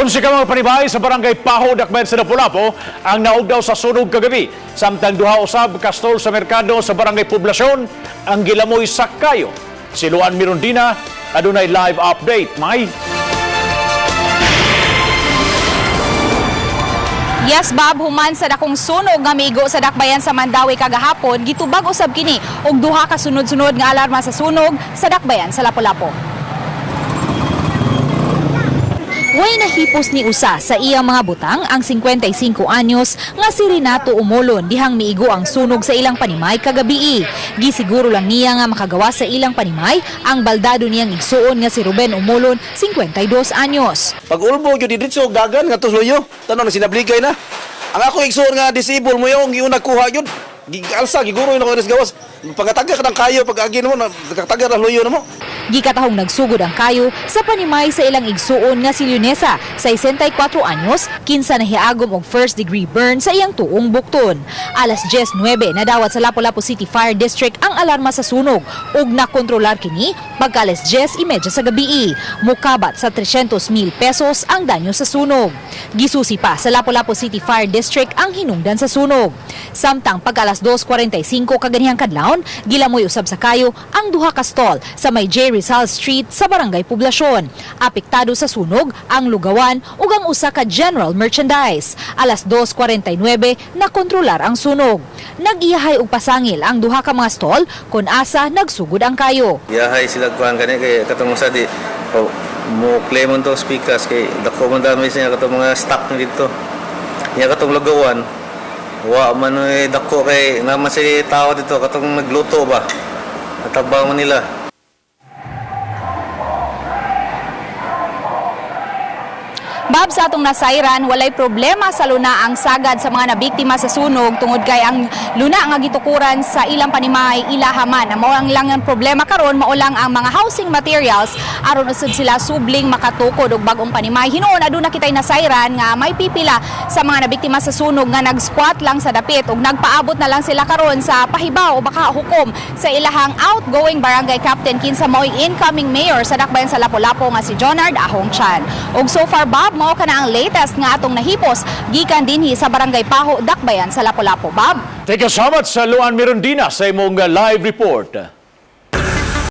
11 ka mga panibay sa barangay Paho, Dakbayan sa Lapu-Lapu ang naugdaw sa sunog kagabi. Samtang duha usab kastol sa merkado sa barangay Poblasyon ang gilamoy sa kayo. Si Luan Mirondina adunay live update. May Yes, Bob, human sa dakong sunog nga migo sa Dakbayan sa Mandawi kagahapon, gitubag usab kini og duha ka sunod-sunod nga alarma sa sunog sa Dakbayan sa Lapu-Lapu. Way nahipos ni usa sa iyang mga butang ang 55 anyos nga si Renato Umolon dihang miigo ang sunog sa ilang panimay kagabi. Gisiguro lang niya nga makagawa sa ilang panimay ang baldado niyang igsuon nga si Ruben Umolon, 52 anyos. Pag ulbo gyud didto dagan nga tusloyo, tanon na sinabligay na. Ang ako igsuon nga disable mo yung giuna kuha gyud. Gigalsa giguro yung ako gawas. Pagataga ka ng kayo pag agi mo nagkataga na loyo na mo. Gikatahong nagsugod ang kayo sa panimay sa ilang igsuon nga si Leonesa, 64 anyos, kinsa nahiagom og first degree burn sa iyang tuong bukton. Alas 10:09 nadawat sa Lapu-Lapu City Fire District ang alarma sa sunog ug nakontrolar kini pagka alas 10:30 sa gabi. Mukabat sa 300,000 pesos ang danyo sa sunog. Gisusi pa sa Lapu-Lapu City Fire District ang hinungdan sa sunog. Samtang pagka alas 2:45 kaganihang kadlawon, gilamoy usab sa kayo ang duha ka stall sa may J. Rizal Street sa Barangay Poblasyon. Apektado sa sunog ang lugawan ug ang usa ka general merchandise. Alas 2:49 nakontrolar ang sunog. Nag-iyahay og pasangil ang duha ka mga stall kun asa nagsugod ang kayo. Yahay sila kuan kani kay katong sa di mo claim to speakers kay dako man dami siya katong mga stock dito. Nya katong lugawan wa man dako kay naman si tao dito katong nagluto ba. Natabang man nila. Bob, sa atong nasayran, walay problema sa luna ang sagad sa mga nabiktima sa sunog tungod kay ang luna nga gitukuran sa ilang panimay ilahaman. Mao ang lang ang problema karon, mao lang ang mga housing materials aron usod sila subling makatukod og bagong panimay. Hinuon aduna kitay nasayran nga may pipila sa mga nabiktima sa sunog nga nag-squat lang sa dapit ug nagpaabot na lang sila karon sa pahibaw o baka hukom sa ilahang outgoing barangay captain kinsa mao'y incoming mayor sa Dakbayan sa Lapu-Lapu nga si Jonard Ahong Chan. Ug so far, Bob, mao ka na ang latest nga atong nahipos gikan dinhi sa Barangay Paho, Dakbayan sa Lapu-Lapu. Bob. thank you so much sa Luan Mirondina sa imong live report.